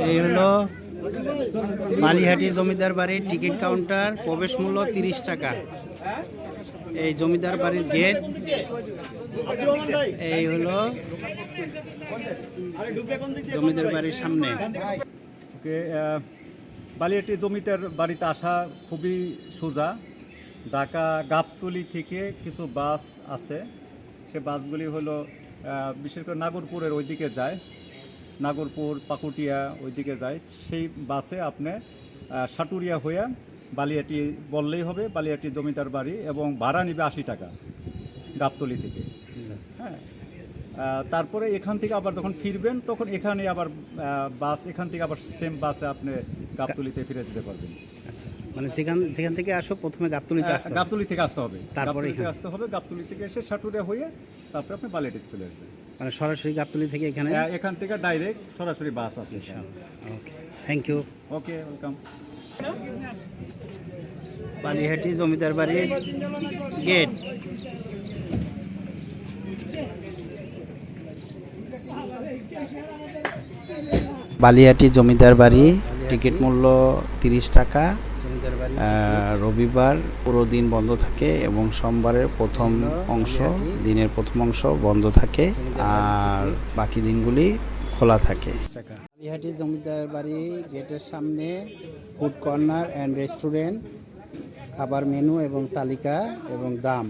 এই হলো বালিহাটি জমিদার বাড়ির টিকিট কাউন্টার, প্রবেশ মূল্য 30 টাকা। এই জমিদার বাড়ির গেট। এই হলো জমিদার বাড়ির সামনে। বালিহাটি জমিদার বাড়িতে আসা খুবই সোজা। ঢাকা গাবতলী থেকে কিছু বাস আছে, সে বাসগুলি হলো বিশেষ করে নাগরপুরের ওইদিকে যায়, নাগরপুর পাকুটিয়া ওইদিকে যায়। সেই বাসে আপনি সাটুরিয়া হয়ে বালিহাটি বললেই হবে, বালিহাটি জমিদার বাড়ি, এবং ভাড়া নেবে 80 টাকা গাবতলী থেকে। হ্যাঁ, তারপরে এখান থেকে আবার যখন ফিরবেন তখন এখানে আবার বাস, এখান থেকে আবার সেম বাসে আপনি গাবতলীতে ফিরে যেতে পারবেন। মানে যেখান থেকে আসো প্রথমে গাবতলী থেকে আসতে হবে, তারপরে আসতে হবে। গাবতলী থেকে এসে সাটুরিয়া হয়ে তারপরে আপনি বালিহাটিতে চলে আসবেন। মানে সরাসরি গাবতলী থেকে এখান থেকে ডাইরেক্ট সরাসরি বাস আছে। Okay, thank you. Okay, welcome. Balihati জমিদার বাড়ির গেট। বালিহাটি জমিদার বাড়ি, টিকিট মূল্য 30 টাকা। রবিবার পুরো দিন বন্ধ থাকে এবং সোমবারের দিনের প্রথম অংশ বন্ধ থাকে, আর বাকি দিনগুলি খোলা থাকে। বালিহাটি জমিদার বাড়ি গেটের সামনে ফুড কর্নার অ্যান্ড রেস্টুরেন্ট, খাবার মেনু এবং তালিকা এবং দাম।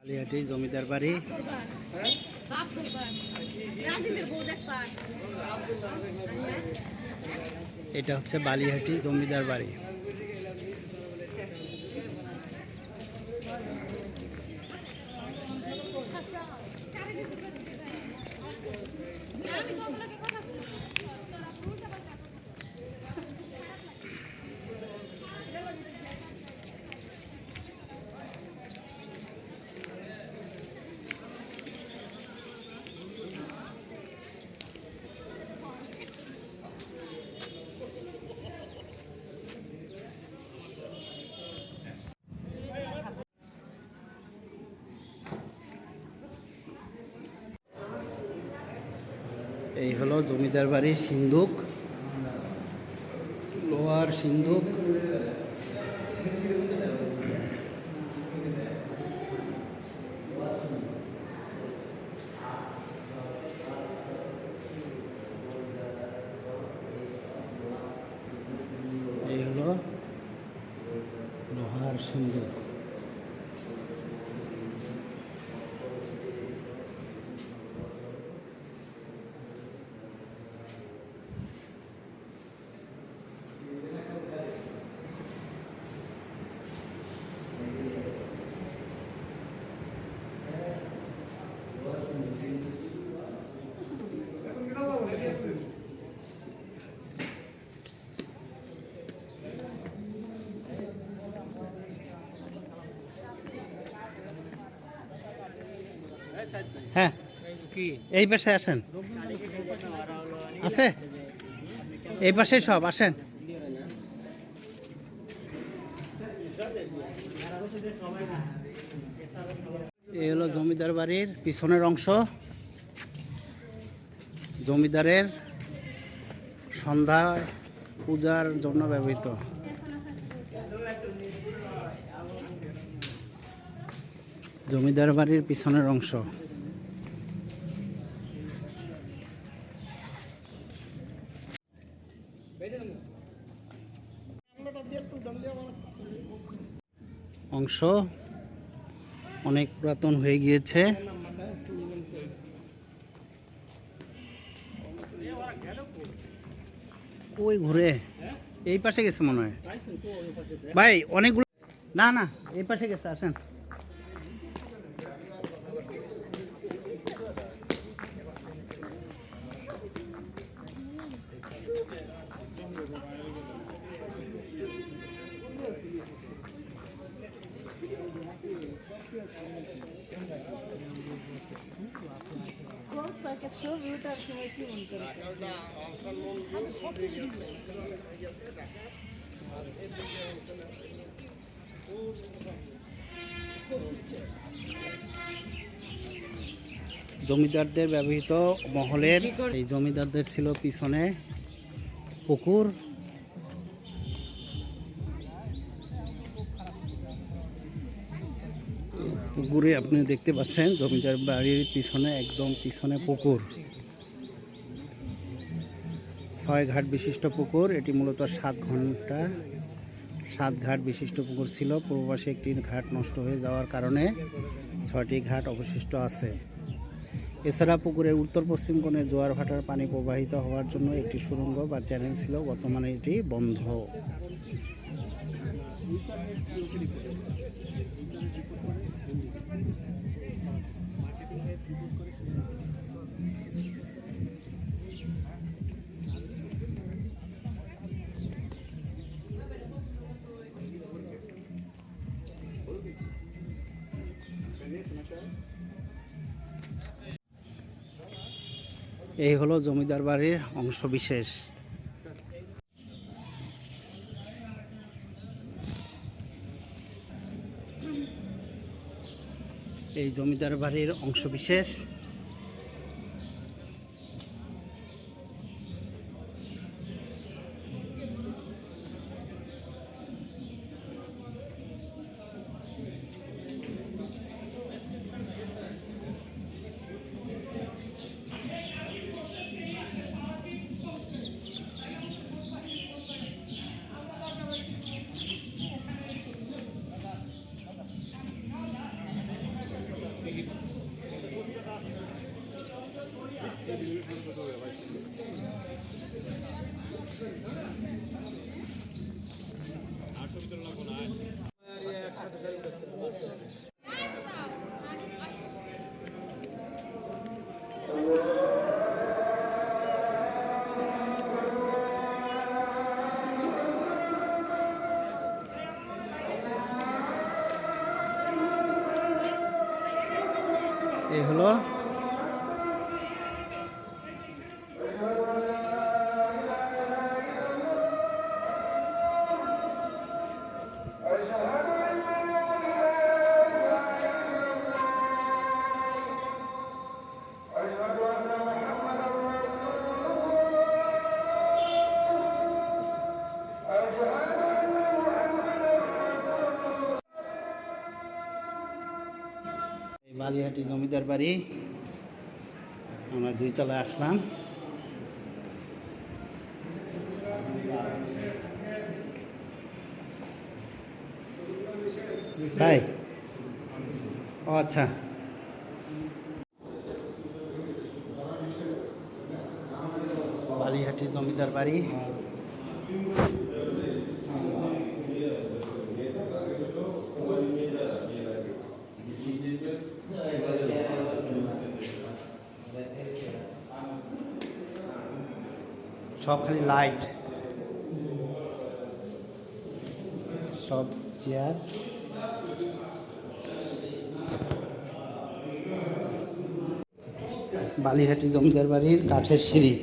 বালিহাটি জমিদার বাড়ি। এটা হচ্ছে বালিহাটি জমিদার বাড়ি। এই হলো জমিদার বাড়ির সিন্দুক, লোহার সিন্দুক। এই হলো লোহার সিন্দুক। হ্যাঁ, এই পাশে আসেন। আছে এই পাশে সব আসেন। এই হলো জমিদার বাড়ির পিছনের অংশ। জমিদারের সন্ধ্যায় পূজার জন্য ব্যবহৃত। জমিদার বাড়ির পিছনের অংশ। অনেক পুরাতন হয়ে গিয়েছে। ওই ঘুরে এই পাশে গেছে মনে হয় ভাই, অনেকগুলো। না না, এই পাশে গেছে, আসেন। জমিদারদের ব্যবহৃত মহলের এই জমিদারদের ছিল পিছনে পুকুর। পুকুরে আপনি দেখতে পাচ্ছেন জমিদার বাড়ির পিছনে একদম পিছনে পুকুর, 6 ঘাট বিশিষ্ট পুকুর। এটি মূলত 7 ঘাট বিশিষ্ট পুকুর ছিল। পূর্ব পাশে একটি ঘাট নষ্ট হয়ে যাওয়ার কারণে 6টি ঘাট অবশিষ্ট আছে। এছাড়া পুকুরের উত্তর পশ্চিম কোণে জোয়ার ভাটার পানি প্রবাহিত হওয়ার জন্য একটি সুড়ঙ্গ বা চ্যানেল ছিল, বর্তমানে এটি বন্ধ। এই হলো জমিদার বাড়ির অংশ বিশেষ। এই জমিদার বাড়ির অংশ বিশেষ। এই হলো বালিহাটি জমিদার বাড়ি। আমরা 2 তলায় আসলাম। তাই ও আচ্ছা, বালিহাটি জমিদার বাড়ি। সব খালি লাইট, সব চেয়ার। বালিহাটি জমিদার বাড়ির কাঠের সিঁড়ি।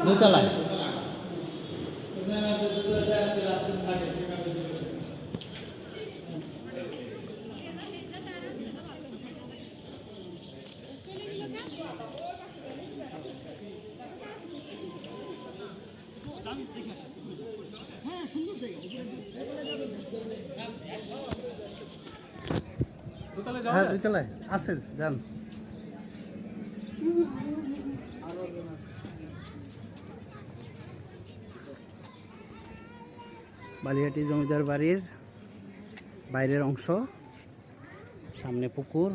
দোতলায় হ্যাঁ, 2 তলায় আছে, যান। বালিহাটি জমিদার বাড়ির বাইরের অংশ, সামনে পুকুর।